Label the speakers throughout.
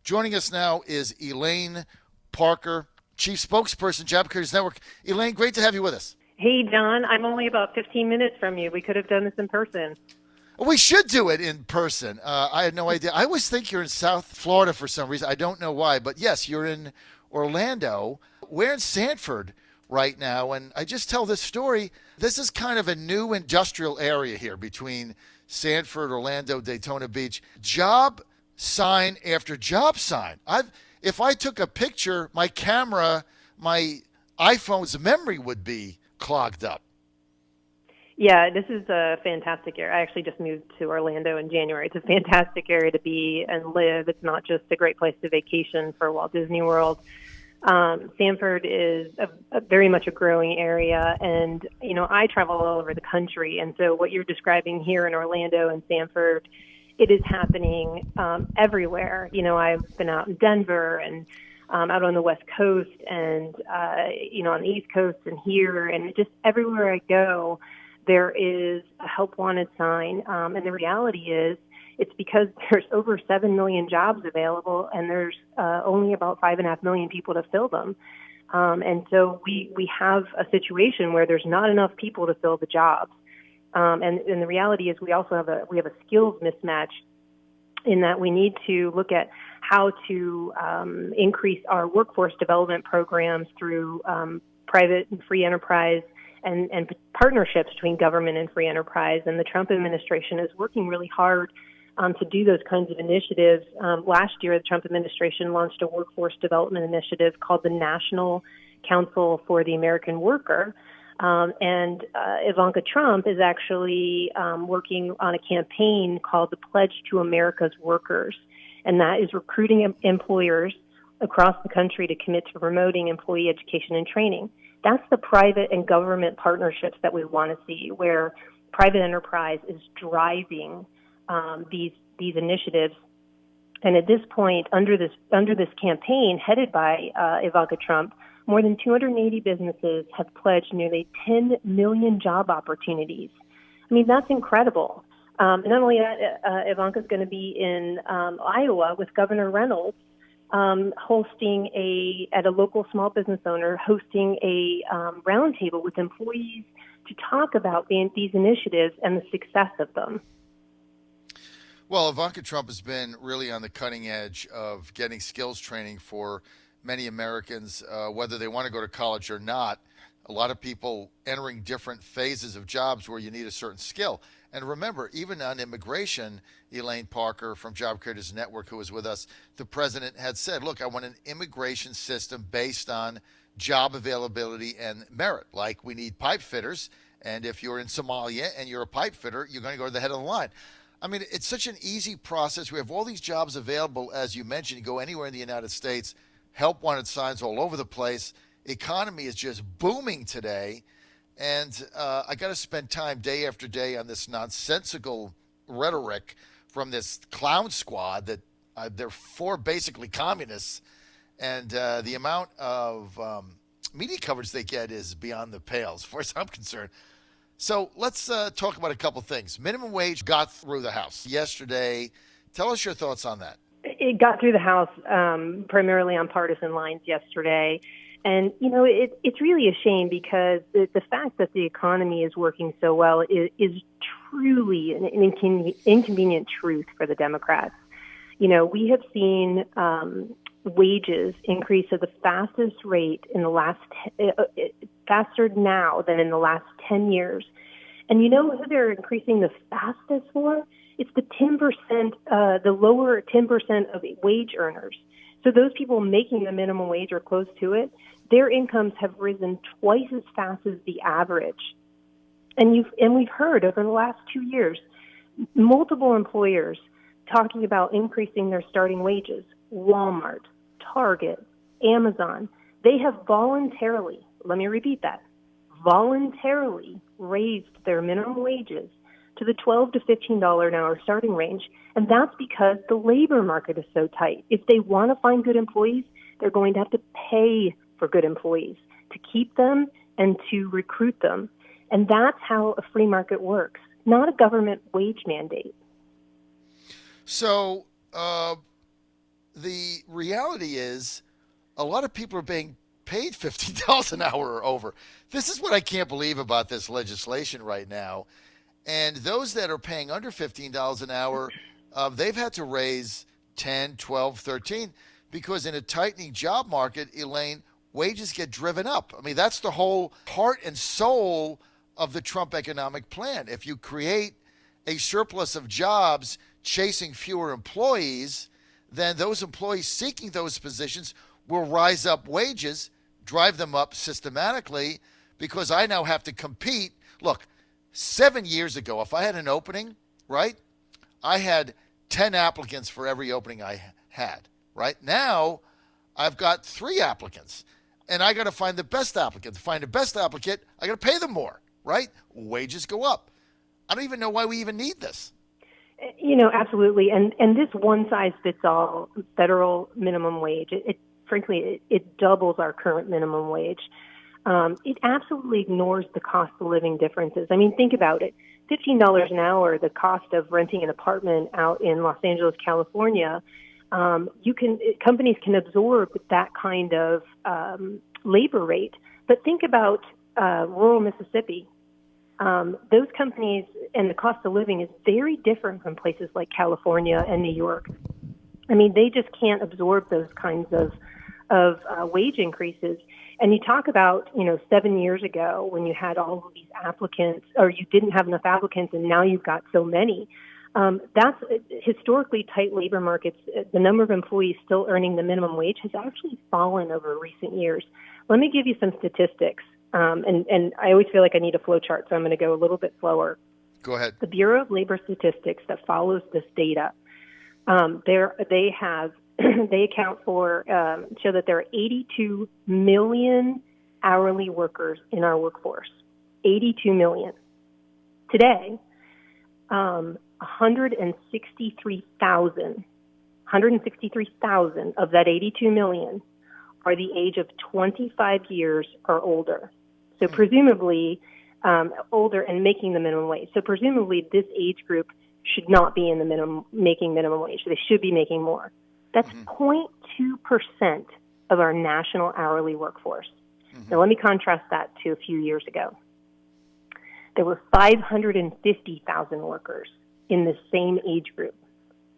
Speaker 1: Joining us now is Elaine Parker, Chief Spokesperson, Job Creators Network. Elaine, great to have you with us.
Speaker 2: Hey, John, I'm only about 15 minutes from you. We could have done this in person.
Speaker 1: We should do it in person. I had no idea. I always think you're in South Florida for some reason. I don't know why, but yes, you're in Orlando. We're in Sanford right now, and I just tell this story. This is kind of a new industrial area here between Sanford, Orlando, Daytona Beach. Job sign after job sign. If I took a picture, my camera, my iPhone's memory would be clogged up.
Speaker 2: Yeah, this is a fantastic area. I actually just moved to Orlando in January. It's a fantastic area to be and live. It's not just a great place to vacation for Walt Disney World. Sanford is very much a growing area, and I travel all over the country, and so what you're describing here in Orlando and Sanford, it is happening everywhere. I've been out in Denver and out on the West Coast and on the East Coast and here, and just everywhere I go, there is a help wanted sign, and the reality is it's because there's over 7 million jobs available, and there's only about 5.5 million people to fill them. And so we have a situation where there's not enough people to fill the jobs. And the reality is we also have a skills mismatch in that we need to look at how to increase our workforce development programs through private and free enterprise and partnerships between government and free enterprise. And the Trump administration is working really hard to do those kinds of initiatives. Last year, the Trump administration launched a workforce development initiative called the National Council for the American Worker. And Ivanka Trump is actually working on a campaign called the Pledge to America's Workers. And that is recruiting employers across the country to commit to promoting employee education and training. That's the private and government partnerships that we want to see, where private enterprise is driving these initiatives. And at this point, under this campaign headed by Ivanka Trump, more than 280 businesses have pledged nearly 10 million job opportunities. I mean, that's incredible. Not only that, Ivanka's going to be in Iowa with Governor Reynolds, hosting at a local small business owner, hosting a roundtable with employees to talk about these initiatives and the success of them.
Speaker 1: Well, Ivanka Trump has been really on the cutting edge of getting skills training for many Americans, whether they want to go to college or not. A lot of people entering different phases of jobs where you need a certain skill. And remember, even on immigration, Elaine Parker from Job Creators Network, who was with us, the president had said, look, I want an immigration system based on job availability and merit. Like we need pipe fitters. And if you're in Somalia and you're a pipe fitter, you're going to go to the head of the line. I mean, it's such an easy process. We have all these jobs available, as you mentioned. You go anywhere in the United States, help wanted signs all over the place. Economy is just booming today. And I got to spend time day after day on this nonsensical rhetoric from this clown squad that they're for basically communists. And the amount of media coverage they get is beyond the pale, as far as I'm concerned. So let's talk about a couple things. Minimum wage got through the House yesterday. Tell us your thoughts on that.
Speaker 2: It got through the House primarily on partisan lines yesterday. And, it's really a shame because the fact that the economy is working so well is truly an inconvenient truth for the Democrats. We have seen wages increase at the fastest rate in the last faster now than in the last 10 years. And you know who they're increasing the fastest for? It's the 10%, the lower 10% of wage earners. So those people making the minimum wage or close to it, their incomes have risen twice as fast as the average. And we've heard over the last 2 years, multiple employers talking about increasing their starting wages. Walmart, Target, Amazon, they have voluntarily, let me repeat that, voluntarily raised their minimum wages to the $12 to $15 an hour starting range. And that's because the labor market is so tight. If they want to find good employees, they're going to have to pay for good employees to keep them and to recruit them. And that's how a free market works, not a government wage mandate.
Speaker 1: So the reality is a lot of people are being paid $15 an hour or over. This is what I can't believe about this legislation right now. And those that are paying under $15 an hour, they've had to raise 10, 12, 13 because in a tightening job market, Elaine, wages get driven up. I mean, that's the whole heart and soul of the Trump economic plan. If you create a surplus of jobs chasing fewer employees, then those employees seeking those positions will rise up wages, drive them up systematically, because I now have to compete. Look, 7 years ago, if I had an opening, right, I had 10 applicants for every opening I had. Right now, I've got 3 applicants, and I got to find the best applicant. To find the best applicant, I got to pay them more, right? Wages go up. I don't even know why we even need this.
Speaker 2: Absolutely. And this one-size-fits-all federal minimum wage, frankly, it doubles our current minimum wage. It absolutely ignores the cost of living differences. I mean, think about it. $15 an hour, the cost of renting an apartment out in Los Angeles, California, companies can absorb that kind of labor rate. But think about rural Mississippi. Those companies and the cost of living is very different from places like California and New York. I mean, they just can't absorb those kinds of wage increases. And you talk about, 7 years ago when you had all of these applicants, or you didn't have enough applicants, and now you've got so many. That's historically tight labor markets. The number of employees still earning the minimum wage has actually fallen over recent years. Let me give you some statistics. And I always feel like I need a flow chart, so I'm going to go a little bit slower.
Speaker 1: Go ahead.
Speaker 2: The Bureau of Labor Statistics that follows this data, they account for, show that there are 82 million hourly workers in our workforce. 82 million. Today, 163,000 of that 82 million are the age of 25 years or older. So presumably older and making the minimum wage. So presumably this age group should not be in the making minimum wage. They should be making more. That's 0.2% of our national hourly workforce. Now let me contrast that to a few years ago. There were 550,000 workers in the same age group,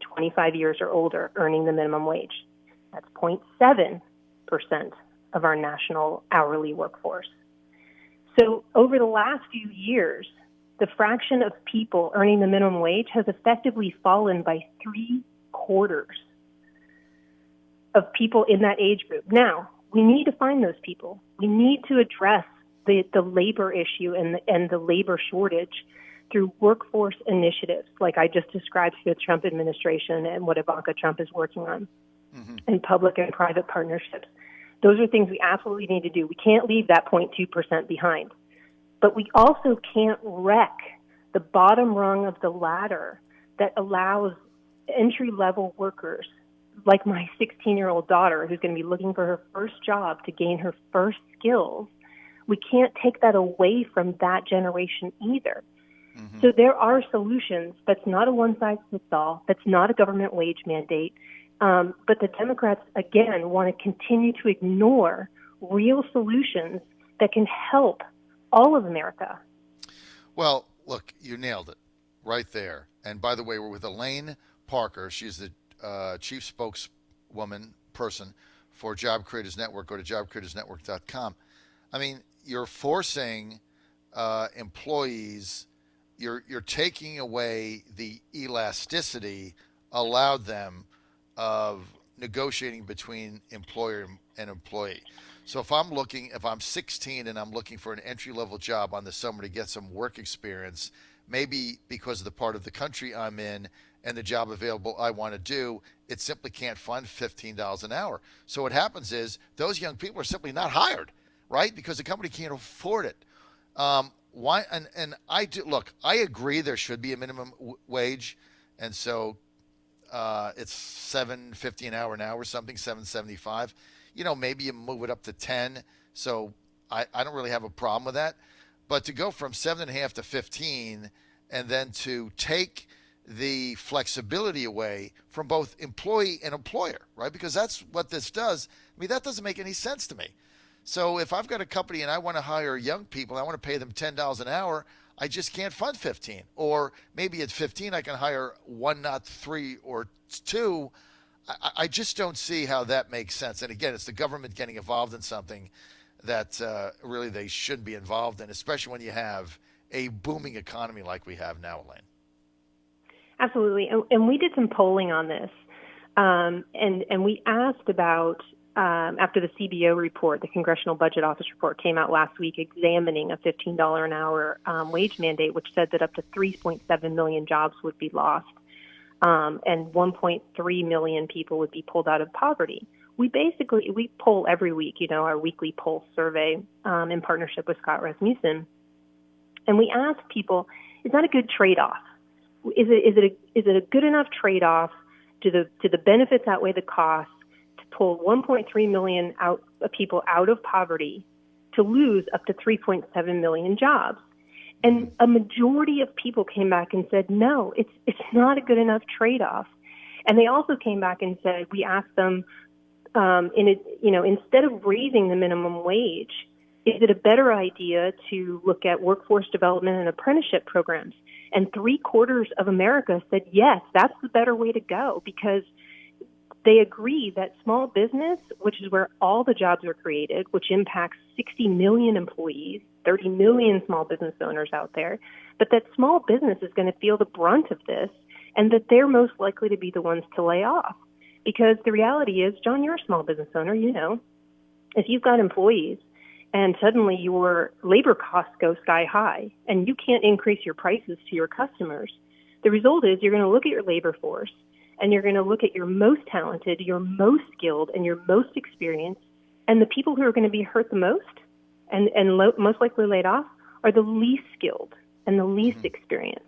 Speaker 2: 25 years or older, earning the minimum wage. That's 0.7% of our national hourly workforce. So over the last few years, the fraction of people earning the minimum wage has effectively fallen by 3/4 of people in that age group. Now, we need to find those people. We need to address the labor issue and the labor shortage through workforce initiatives, like I just described through the Trump administration and what Ivanka Trump is working on, and public and private partnerships. Those are things we absolutely need to do. We can't leave that 0.2% behind. But we also can't wreck the bottom rung of the ladder that allows entry-level workers, like my 16-year-old daughter who's going to be looking for her first job to gain her first skills. We can't take that away from that generation either. So there are solutions. That's not a one-size-fits-all. That's not a government wage mandate. But the Democrats, again, want to continue to ignore real solutions that can help all of America.
Speaker 1: Well, look, you nailed it right there. And by the way, we're with Elaine Parker. She's the chief spokeswoman person for Job Creators Network. Go to jobcreatorsnetwork.com. I mean, you're forcing employees, you're taking away the elasticity allowed them of negotiating between employer and employee. So if I'm 16 and I'm looking for an entry-level job on the summer to get some work experience, maybe because of the part of the country I'm in and the job available I want to do, it simply can't fund $15 an hour. So what happens is those young people are simply not hired, right? Because the company can't afford it. Why? And I do look. I agree there should be a minimum wage, and so it's $7.50 an hour now or something, $7.75. Maybe you move it up to 10. So I don't really have a problem with that. But to go from 7.5 to 15, and then to take the flexibility away from both employee and employer, right? Because that's what this does. I mean, that doesn't make any sense to me. So if I've got a company and I want to hire young people, I want to pay them $10 an hour, I just can't fund 15. Or maybe at 15, I can hire one, not three or two. I just don't see how that makes sense. And again, it's the government getting involved in something that really they shouldn't be involved in, especially when you have a booming economy like we have now, Elaine.
Speaker 2: Absolutely. And we did some polling on this. And we asked about, after the CBO report, the Congressional Budget Office report came out last week examining a $15 an hour wage mandate, which said that up to 3.7 million jobs would be lost and 1.3 million people would be pulled out of poverty. We poll every week, our weekly poll survey in partnership with Scott Rasmussen. And we ask people, is that a good trade-off? Is it a good enough trade-off? Do the benefits outweigh the costs to pull 1.3 million people out of poverty to lose up to 3.7 million jobs? And a majority of people came back and said, no, it's not a good enough trade-off. And they also came back and said, we asked them, instead of raising the minimum wage, is it a better idea to look at workforce development and apprenticeship programs? And 3/4 of America said, yes, that's the better way to go, because they agree that small business, which is where all the jobs are created, which impacts 60 million employees, 30 million small business owners out there, but that small business is going to feel the brunt of this and that they're most likely to be the ones to lay off. Because the reality is, John, you're a small business owner, if you've got employees and suddenly your labor costs go sky high and you can't increase your prices to your customers, the result is you're going to look at your labor force and you're going to look at your most talented, your most skilled, and your most experienced, and the people who are going to be hurt the most and most likely laid off are the least skilled and the least experienced.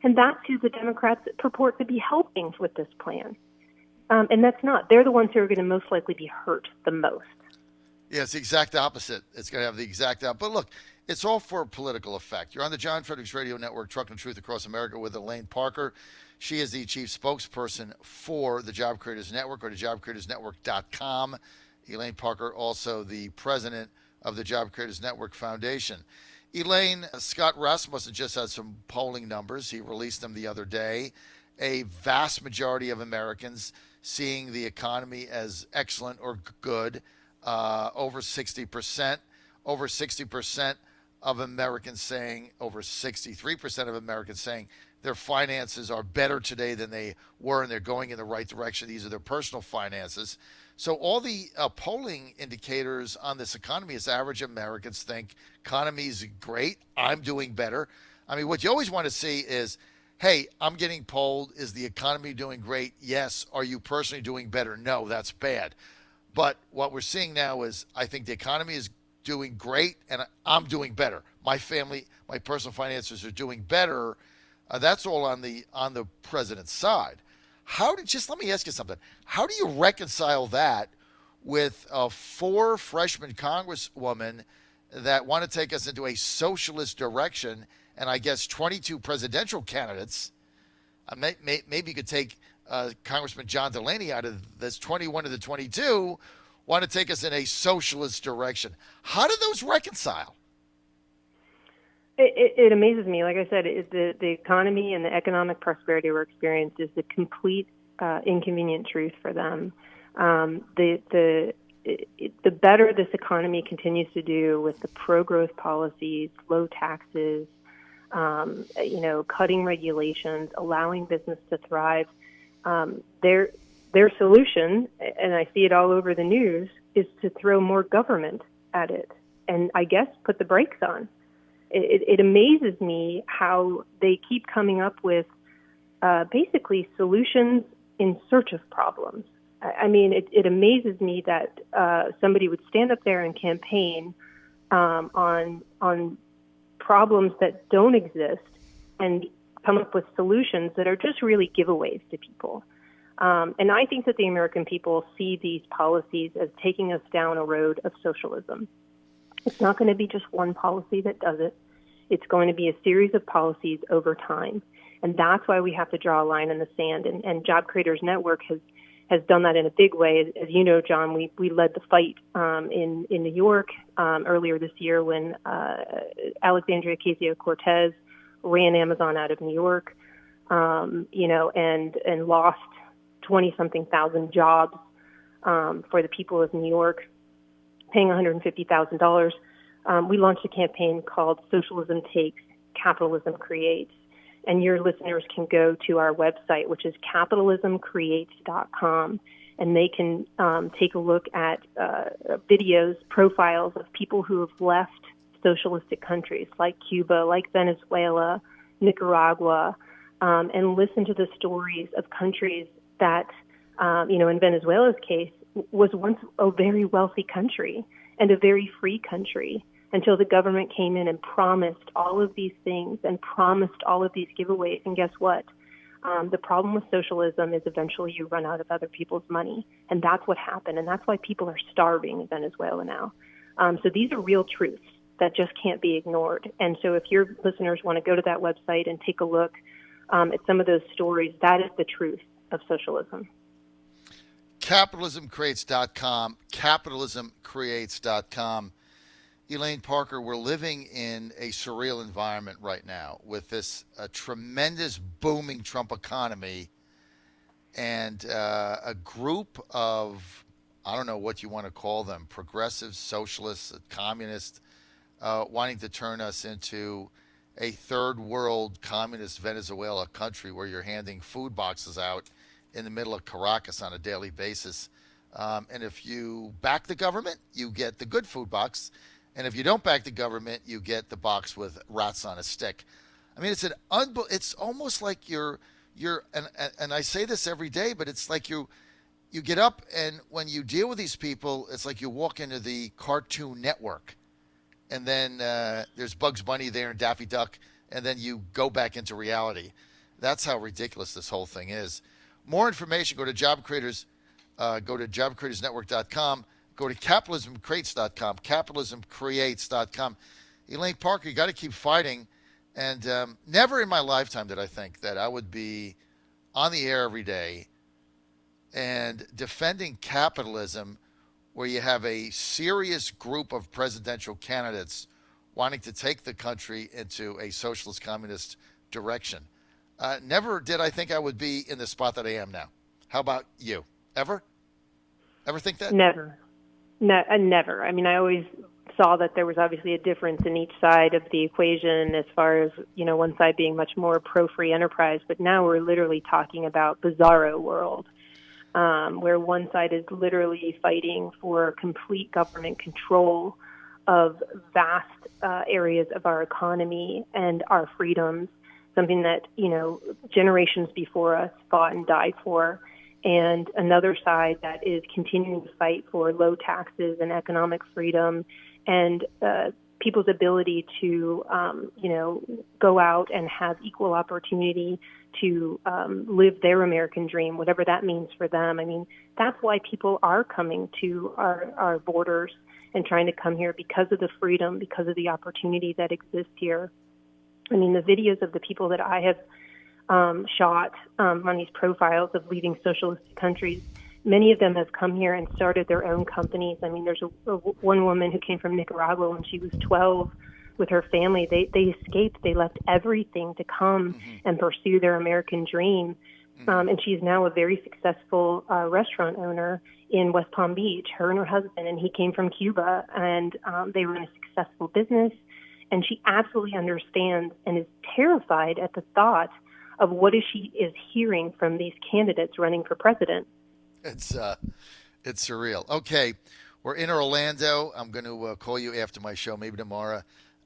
Speaker 2: And that's who the Democrats purport to be helping with this plan. And that's not. They're the ones who are going to most likely be hurt the most.
Speaker 1: Yeah, it's the exact opposite. It's going to have the exact opposite. But look, it's all for political effect. You're on the John Fredericks Radio Network, Trucking Truth Across America with Elaine Parker. She is the chief spokesperson for the Job Creators Network, or to jobcreatorsnetwork.com. Elaine Parker, also the president of the Job Creators Network Foundation. Elaine, Scott Rasmussen just had some polling numbers. He released them the other day. A vast majority of Americans seeing the economy as excellent or good. Over 60%. Over 60% of Americans saying, over 63% of Americans saying their finances are better today than they were and they're going in the right direction. These are their personal finances. So all the polling indicators on this economy is average Americans think economy is great. I'm doing better. I mean, what you always want to see is, hey, I'm getting polled. Is the economy doing great? Yes. Are you personally doing better? No, that's bad. But what we're seeing now is, I think the economy is doing great and I'm doing better. My family, my personal finances are doing better. That's all on the president's side. Let me ask you something. How do you reconcile that with 4 freshman congresswomen that want to take us into a socialist direction, and I guess 22 presidential candidates? Maybe you could take Congressman John Delaney out of this. 21 of the 22 want to take us in a socialist direction. How do those reconcile?
Speaker 2: It amazes me. Like I said, the economy and the economic prosperity we're experiencing is the complete inconvenient truth for them. The better this economy continues to do with the pro-growth policies, low taxes, cutting regulations, allowing business to thrive, their solution, and I see it all over the news, is to throw more government at it and, I guess, put the brakes on. It amazes me how they keep coming up with basically solutions in search of problems. I mean, it amazes me that somebody would stand up there and campaign on problems that don't exist and come up with solutions that are just really giveaways to people. And I think that the American people see these policies as taking us down a road of socialism. It's not going to be just one policy that does it. It's going to be a series of policies over time. And that's why we have to draw a line in the sand. And Job Creators Network has done that in a big way. As you know, John, we led the fight in New York earlier this year when Alexandria Ocasio-Cortez ran Amazon out of New York, and lost 20-something thousand jobs for the people of New York, paying $150,000. We launched a campaign called Socialism Takes, Capitalism Creates. And your listeners can go to our website, which is capitalismcreates.com, and they can take a look at videos, profiles of people who have left socialistic countries like Cuba, like Venezuela, Nicaragua, and listen to the stories of countries that, in Venezuela's case, was once a very wealthy country and a very free country, until the government came in and promised all of these things and promised all of these giveaways. And guess what? The problem with socialism is eventually you run out of other people's money. And that's what happened. And that's why people are starving in Venezuela now. So these are real truths that just can't be ignored. And so if your listeners want to go to that website and take a look at some of those stories, that is the truth of socialism.
Speaker 1: Capitalismcreates.com, capitalismcreates.com. Elaine Parker, we're living in a surreal environment right now with this tremendous booming Trump economy and a group of, I don't know what you want to call them, progressives, socialists, communists, wanting to turn us into a third world communist Venezuela country where you're handing food boxes out in the middle of Caracas on a daily basis. And if you back the government, you get the good food box. And if you don't back the government, you get the box with rats on a stick. I mean, it's almost like you're and I say this every day, but it's like you get up, and when you deal with these people, it's like you walk into the Cartoon Network, and then there's Bugs Bunny there and Daffy Duck, and then you go back into reality. That's how ridiculous this whole thing is. More information, go to Job Creators, go to jobcreatorsnetwork.com. Go to capitalismcreates.com, capitalismcreates.com. Elaine Parker, you got to keep fighting. And never in my lifetime did I think that I would be on the air every day and defending capitalism where you have a serious group of presidential candidates wanting to take the country into a socialist communist direction. Never did I think I would be in the spot that I am now. How about you? Ever? Ever think that?
Speaker 2: Never. No, never. I mean, I always saw that there was obviously a difference in each side of the equation as far as, one side being much more pro-free enterprise. But now we're literally talking about bizarro world, where one side is literally fighting for complete government control of vast areas of our economy and our freedoms, something that, generations before us fought and died for. And another side that is continuing to fight for low taxes and economic freedom and people's ability to, go out and have equal opportunity to live their American dream, whatever that means for them. I mean, that's why people are coming to our borders and trying to come here, because of the freedom, because of the opportunity that exists here. I mean, the videos of the people that I have shot on these profiles of leading socialist countries, many of them have come here and started their own companies. I mean, there's one woman who came from Nicaragua when she was 12 with her family. They escaped. They left everything to come and pursue their American dream. And she's now a very successful restaurant owner in West Palm Beach, her and her husband, and he came from Cuba, and they run a successful business. And she absolutely understands and is terrified at the thought of what she is hearing from these candidates running for president.
Speaker 1: It's surreal. Okay, we're in Orlando. I'm going to call you after my show, maybe tomorrow.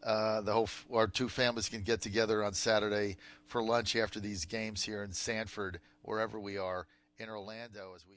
Speaker 1: Our two families can get together on Saturday for lunch after these games here in Sanford, wherever we are in Orlando, as we